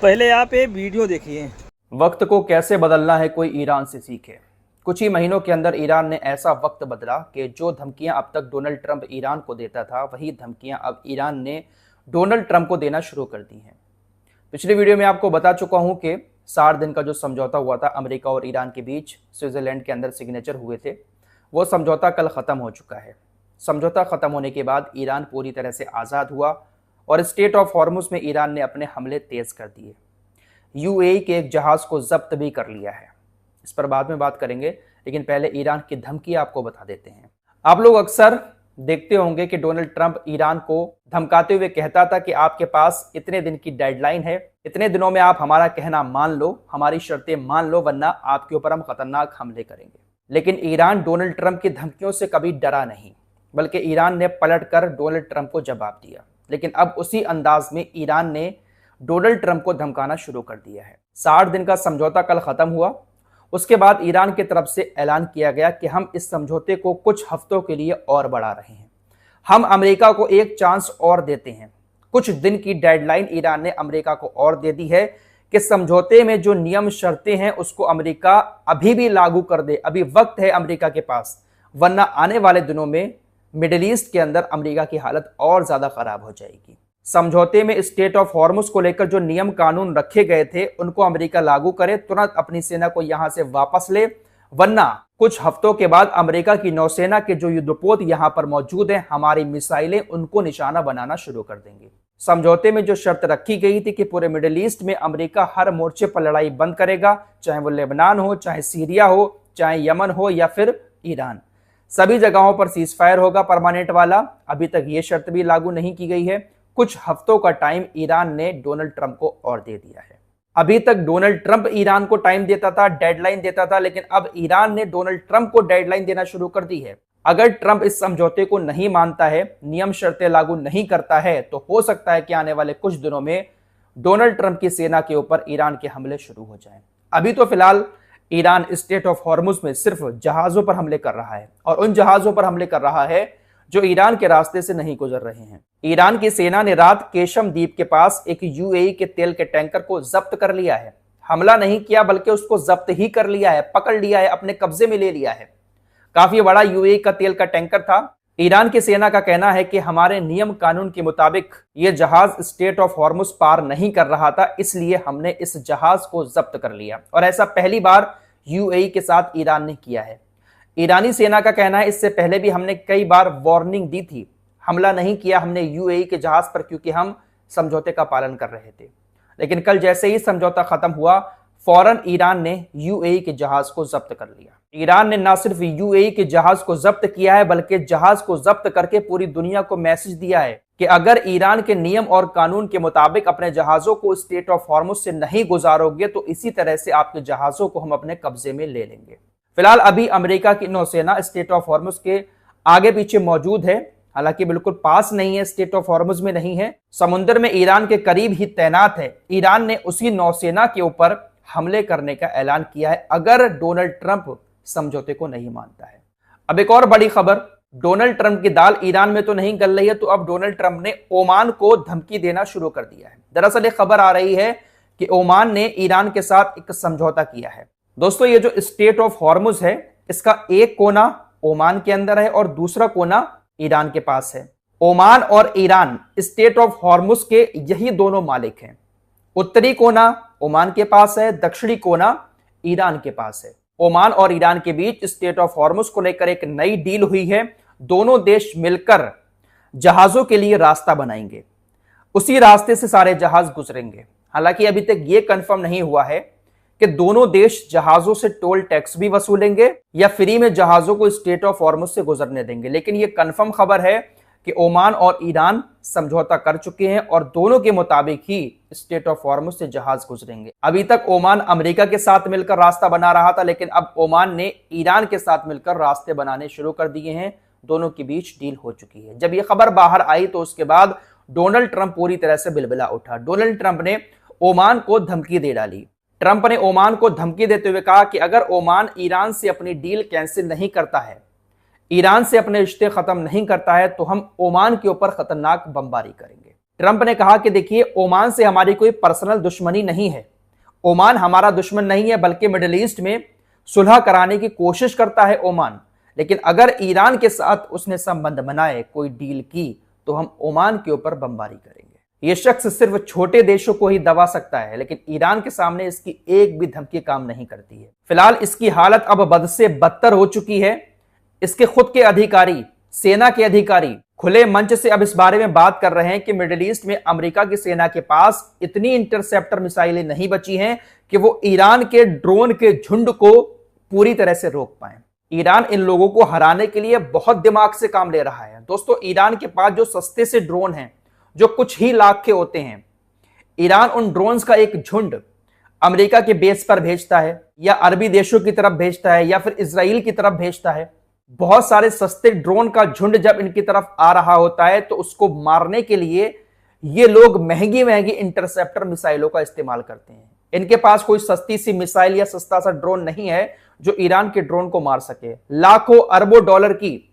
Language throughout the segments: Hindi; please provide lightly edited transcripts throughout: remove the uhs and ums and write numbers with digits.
पहले आप ये वीडियो देखिए। वक्त को कैसे बदलना है कोई ईरान से सीखे। कुछ ही महीनों के अंदर ईरान ने ऐसा वक्त बदला कि जो धमकियां अब तक डोनाल्ड ट्रंप ईरान को देता था वही धमकियां अब ईरान ने डोनाल्ड ट्रंप को देना शुरू कर दी हैं। पिछली वीडियो में आपको बता चुका हूं कि 60 दिन का जो समझौता हुआ था अमेरिका और ईरान के बीच, स्विट्जरलैंड के अंदर सिग्नेचर हुए थे, वो समझौता कल ख़त्म हो चुका है। समझौता ख़त्म होने के बाद ईरान पूरी तरह से आज़ाद हुआ और स्टेट ऑफ हॉर्मुज़ में ईरान ने अपने हमले तेज़ कर दिए। यूएई के एक जहाज को जब्त भी कर लिया है। इस पर बाद में बात करेंगे, लेकिन पहले ईरान की धमकी आपको बता देते हैं। आप लोग अक्सर देखते होंगे कि डोनाल्ड ट्रंप ईरान को धमकाते हुए कहता था कि आपके पास इतने दिन की डेडलाइन है, इतने दिनों में आप हमारा कहना मान लो, हमारी शर्तें मान लो, वरना आपके ऊपर हम खतरनाक हमले करेंगे। लेकिन ईरान डोनाल्ड ट्रंप की धमकियों से कभी डरा नहीं, बल्कि ईरान ने पलटकर डोनाल्ड ट्रंप को जवाब दिया। लेकिन अब उसी अंदाज में ईरान ने डोनाल्ड ट्रंप को धमकाना शुरू कर दिया है। 60 दिन का समझौता कल खत्म हुआ। उसके बाद ईरान की तरफ से ऐलान किया गया कि हम इस समझौते को कुछ हफ्तों के लिए और बढ़ा रहे हैं। हम अमेरिका को एक चांस और देते हैं। कुछ दिन की डेडलाइन ईरान ने अमेरिका को और दे दी है कि समझौते में जो नियम शर्तें हैं उसको अमेरिका अभी भी लागू कर दे। अभी वक्त है अमेरिका के पास, वरना आने वाले दिनों में मिडिल ईस्ट के अंदर अमेरिका की हालत और ज्यादा खराब हो जाएगी। समझौते में स्टेट ऑफ हॉर्मुज़ को लेकर जो नियम कानून रखे गए थे उनको अमेरिका लागू करे, तुरंत अपनी सेना को यहां से वापस ले, वरना कुछ हफ्तों के बाद अमेरिका की नौसेना के जो युद्धपोत यहां पर मौजूद हैं, हमारी मिसाइलें उनको निशाना बनाना शुरू कर देंगे। समझौते में जो शर्त रखी गई थी कि पूरे मिडिल ईस्ट में अमेरिका हर मोर्चे पर लड़ाई बंद करेगा, चाहे वो लेबनान हो, चाहे सीरिया हो, चाहे यमन हो या फिर ईरान, सभी जगहों पर सीजफायर होगा परमानेंट वाला। अभी तक ये शर्त भी लागू नहीं की गई है। कुछ हफ्तों का टाइम ईरान ने डोनाल्ड ट्रंप को और दे दिया है। अभी तक डोनाल्ड ट्रंप ईरान को टाइम देता था, डेडलाइन देता था, लेकिन अब ईरान ने डोनाल्ड ट्रंप को डेडलाइन देना शुरू कर दी है। अगर ट्रंप इस समझौते को नहीं मानता है, नियम शर्तें लागू नहीं करता है, तो हो सकता है कि आने वाले कुछ दिनों में डोनाल्ड ट्रंप की सेना के ऊपर ईरान के हमले शुरू हो जाएं। अभी तो फिलहाल ईरान स्टेट ऑफ हॉर्मुज़ में सिर्फ जहाजों पर हमले कर रहा है, और उन जहाजों पर हमले कर रहा है जो ईरान के रास्ते से नहीं गुजर रहे हैं। ईरान की सेना ने रात केशम द्वीप के पास एक यूएई के तेल के टैंकर को जब्त कर लिया है। हमला नहीं किया, बल्कि उसको जब्त ही कर लिया है, पकड़ लिया है, अपने कब्जे में ले लिया है। काफी बड़ा यूएई का तेल का टैंकर था। ईरान की सेना का कहना है कि हमारे नियम कानून के मुताबिक यह जहाज स्टेट ऑफ हॉर्मुज़ पार नहीं कर रहा था, इसलिए हमने इस जहाज को जब्त कर लिया। और ऐसा पहली बार यूएई के साथ ईरान ने किया है। ईरानी सेना का कहना है इससे पहले भी हमने कई बार वार्निंग दी थी, हमला नहीं किया हमने यूएई के जहाज पर, क्योंकि हम समझौते का पालन कर रहे थे। लेकिन कल जैसे ही समझौता खत्म हुआ, फौरन ईरान ने यूएई के जहाज को जब्त कर लिया। ईरान ने न सिर्फ यूएई के जहाज को जब्त किया है, बल्कि जहाज को जब्त करके पूरी दुनिया को मैसेज दिया है कि अगर ईरान के नियम और कानून के मुताबिक अपने जहाजों को स्टेट ऑफ हॉर्मुज़ से नहीं गुजारोगे तो इसी तरह से आपके जहाजों को हम अपने कब्जे में ले लेंगे। फिलहाल अभी अमेरिका की नौसेना स्टेट ऑफ हॉर्मुज़ के आगे पीछे मौजूद है, हालांकि बिल्कुल पास नहीं है, स्टेट ऑफ हॉर्मुज़ में नहीं है, समुद्र में ईरान के करीब ही तैनात है। ईरान ने उसी नौसेना के ऊपर हमले करने का ऐलान किया है अगर डोनाल्ड ट्रंप समझौते को नहीं मानता है। अब एक और बड़ी खबर, डोनाल्ड ट्रंप की दाल ईरान में तो नहीं गल रही है, तो अब डोनाल्ड ट्रंप ने ओमान को धमकी देना शुरू कर दिया है। दरअसल एक खबर आ रही है कि ओमान ने ईरान के साथ एक समझौता किया है। दोस्तों, ये जो स्टेट ऑफ हॉर्मुज़ है, इसका एक कोना ओमान के अंदर है और दूसरा कोना ईरान के पास है। ओमान और ईरान स्टेट ऑफ हॉर्मुज़ के यही दोनों मालिक हैं। उत्तरी कोना ओमान के पास है, दक्षिणी कोना ईरान के पास है। ओमान और ईरान के बीच स्टेट ऑफ हॉर्मुज़ को लेकर एक नई डील हुई है। दोनों देश मिलकर जहाजों के लिए रास्ता बनाएंगे, उसी रास्ते से सारे जहाज गुजरेंगे। हालांकि अभी तक यह कंफर्म नहीं हुआ है कि दोनों देश जहाजों से टोल टैक्स भी वसूलेंगे या फ्री में जहाजों को स्टेट ऑफ हॉर्मुज़ से गुजरने देंगे। लेकिन यह कंफर्म खबर है कि ओमान और ईरान समझौता कर चुके हैं और दोनों के मुताबिक ही स्टेट ऑफ हॉर्मुज़ से जहाज गुजरेंगे। अभी तक ओमान अमेरिका के साथ मिलकर रास्ता बना रहा था, लेकिन अब ओमान ने ईरान के साथ मिलकर रास्ते बनाने शुरू कर दिए हैं। दोनों के बीच डील हो चुकी है। जब यह खबर बाहर आई तो उसके बाद डोनाल्ड ट्रंप पूरी तरह से बिलबिला उठा। डोनाल्ड ट्रंप ने ओमान को धमकी दे डाली। ट्रंप ने ओमान को धमकी देते हुए कहा कि अगर ओमान ईरान से अपनी डील कैंसिल नहीं करता है, ईरान से अपने रिश्ते खत्म नहीं करता है, तो हम ओमान के ऊपर खतरनाक बमबारी करेंगे। ट्रंप ने कहा कि देखिए, ओमान से हमारी कोई पर्सनल दुश्मनी नहीं है, ओमान हमारा दुश्मन नहीं है, बल्कि मिडिल ईस्ट में सुलह कराने की कोशिश करता है ओमान। लेकिन अगर ईरान के साथ उसने संबंध बनाए, कोई डील की, तो हम ओमान के ऊपर बमबारी करेंगे। यह शख्स सिर्फ छोटे देशों को ही दबा सकता है, लेकिन ईरान के सामने इसकी एक भी धमकी काम नहीं करती है। फिलहाल इसकी हालत अब बद से बदतर हो चुकी है। इसके खुद के अधिकारी, सेना के अधिकारी खुले मंच से अब इस बारे में बात कर रहे हैं कि मिडिल ईस्ट में अमेरिका की सेना के पास इतनी इंटरसेप्टर मिसाइलें नहीं बची हैं कि वो ईरान के ड्रोन के झुंड को पूरी तरह से रोक पाए। ईरान इन लोगों को हराने के लिए बहुत दिमाग से काम ले रहा है। दोस्तों, ईरान के पास जो सस्ते से ड्रोन हैं, जो कुछ ही लाख के होते हैं, ईरान उन ड्रोन्स का एक झुंड अमेरिका के बेस पर भेजता है, या अरबी देशों की तरफ भेजता है, या फिर इजराइल की तरफ भेजता है। बहुत सारे सस्ते ड्रोन का झुंड जब इनकी तरफ आ रहा होता है, तो उसको मारने के लिए ये लोग महंगी महंगी इंटरसेप्टर मिसाइलों का इस्तेमाल करते हैं। इनके पास कोई सस्ती सी मिसाइल या सस्ता सा ड्रोन नहीं है जो ईरान के ड्रोन को मार सके। लाखों अरबों डॉलर की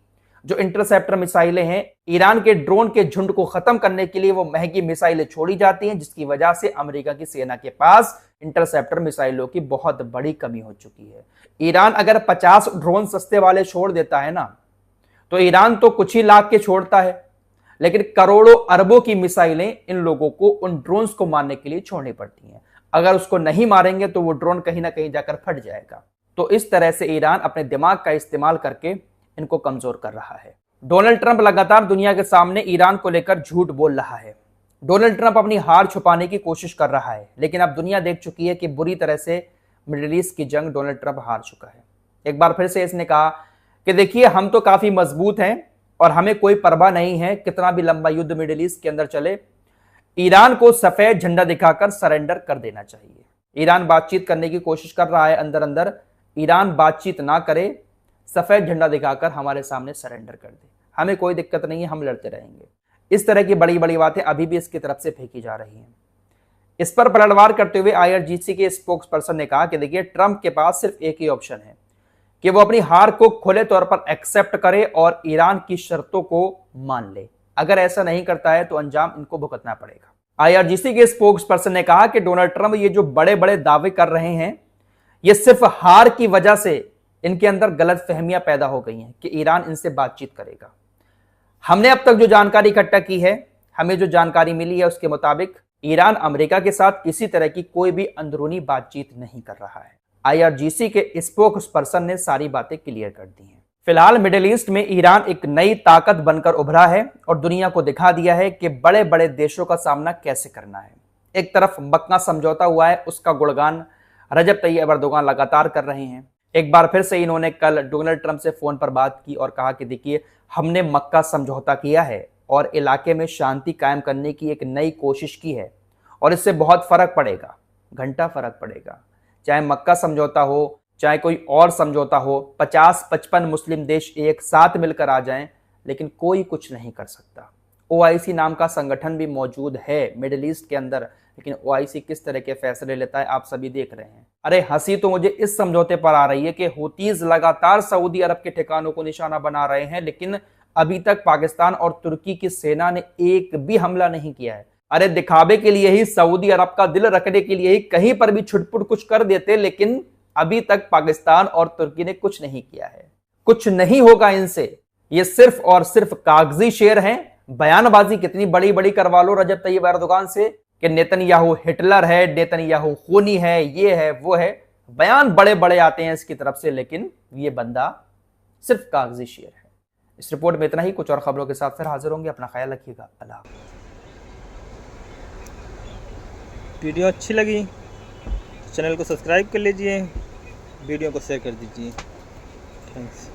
जो इंटरसेप्टर मिसाइलें हैं, ईरान के ड्रोन के झुंड को खत्म करने के लिए वो महंगी मिसाइलें छोड़ी जाती हैं, जिसकी वजह से अमेरिका की सेना के पास इंटरसेप्टर मिसाइलों की बहुत बड़ी कमी हो चुकी है। ईरान अगर 50 ड्रोन सस्ते वाले छोड़ देता है ना, तो ईरान तो कुछ ही लाख के छोड़ता है, लेकिन करोड़ों अरबों की मिसाइलें इन लोगों को उन ड्रोन्स को मारने के लिए छोड़नी पड़ती हैं। अगर उसको नहीं मारेंगे तो वो ड्रोन कहीं ना कहीं जाकर फट जाएगा। तो इस तरह से ईरान अपने दिमाग का इस्तेमाल करके इनको कमजोर कर रहा है। डोनाल्ड ट्रंप लगातार दुनिया के सामने ईरान को लेकर झूठ बोल रहा है। डोनाल्ड ट्रंप अपनी हार छुपाने की कोशिश कर रहा है, लेकिन अब दुनिया देख चुकी है कि बुरी तरह से मिडिल ईस्ट की जंग डोनाल्ड ट्रंप हार चुका है। एक बार फिर से इसने कहा कि देखिए, हम तो काफी मजबूत हैं और हमें कोई परवाह नहीं है कितना भी लंबा युद्ध मिडिल ईस्ट के अंदर चले, ईरान को सफेद झंडा दिखाकर सरेंडर कर देना चाहिए। ईरान बातचीत करने की कोशिश कर रहा है अंदर अंदर, ईरान बातचीत ना करे, सफेद झंडा दिखाकर हमारे सामने सरेंडर कर दे, हमें कोई दिक्कत नहीं है, हम लड़ते रहेंगे। इस तरह की बड़ी बड़ी बातें अभी भी इसकी तरफ से फेंकी जा रही हैं। इस पर पलटवार करते हुए आईआरजीसी के स्पोक्स पर्सन ने कहा कि देखिए, ट्रंप के पास सिर्फ एक ही ऑप्शन है कि वो अपनी हार को खुले तौर पर एक्सेप्ट करे और ईरान की शर्तों को मान ले। अगर ऐसा नहीं करता है तो अंजाम इनको भुगतना पड़ेगा। आईआरजीसी के स्पोक्स पर्सन ने कहा कि डोनाल्ड ट्रंप ये जो बड़े बड़े दावे कर रहे हैं, ये सिर्फ हार की वजह से इनके अंदर गलत फहमियां पैदा हो गई हैं कि ईरान इनसे बातचीत करेगा। हमने अब तक जो जानकारी इकट्ठा की है, हमें जो जानकारी मिली है, उसके मुताबिक ईरान अमेरिका के साथ किसी तरह की कोई भी अंदरूनी बातचीत नहीं कर रहा है। आईआरजीसी के स्पोक्स पर्सन ने सारी बातें क्लियर कर दी हैं। फिलहाल मिडिल ईस्ट में ईरान एक नई ताकत बनकर उभरा है और दुनिया को दिखा दिया है कि बड़े बड़े देशों का सामना कैसे करना है। एक तरफ मक्का समझौता हुआ है, उसका गुणगान रजब तैयब एर्दोगान लगातार कर रहे हैं। एक बार फिर से इन्होंने कल डोनाल्ड ट्रंप से फोन पर बात की और कहा कि देखिए, हमने मक्का समझौता किया है और इलाके में शांति कायम करने की एक नई कोशिश की है और इससे बहुत फर्क पड़ेगा, घंटा फर्क पड़ेगा। चाहे मक्का समझौता हो, चाहे कोई और समझौता हो, 50-55 मुस्लिम देश एक साथ मिलकर आ जाएं, लेकिन कोई कुछ नहीं कर सकता। ओआईसी नाम का संगठन भी मौजूद है मिडिल ईस्ट के अंदर, लेकिन ओआईसी किस तरह के फैसले लेता है आप सभी देख रहे हैं। अरे हंसी तो मुझे इस समझौते पर आ रही है कि हुतीज लगातार सऊदी अरब के ठिकानों को निशाना बना रहे हैं, लेकिन अभी तक पाकिस्तान और तुर्की की सेना ने एक भी हमला नहीं किया है। अरे दिखावे के लिए ही, सऊदी अरब का दिल रखने के लिए ही कहीं पर भी छुटपुट कुछ कर देते, लेकिन अभी तक पाकिस्तान और तुर्की ने कुछ नहीं किया है। कुछ नहीं होगा इनसे, ये सिर्फ और सिर्फ कागजी शेर हैं। बयानबाजी कितनी बड़ी बड़ी करवा लो रजब तैयब एर्दोगान से कि नेतन्याहू हिटलर है, नेतन्याहू खूनी है, ये है वो है, बयान बड़े बड़े आते हैं इसकी तरफ से, लेकिन ये बंदा सिर्फ कागजी शेर है। इस रिपोर्ट में इतना ही, कुछ और खबरों के साथ फिर हाजिर होंगे। अपना ख्याल रखिएगा। अल्लाह। वीडियो अच्छी लगी तो चैनल को सब्सक्राइब कर लीजिए, वीडियो को शेयर कर दीजिए। थैंक्स।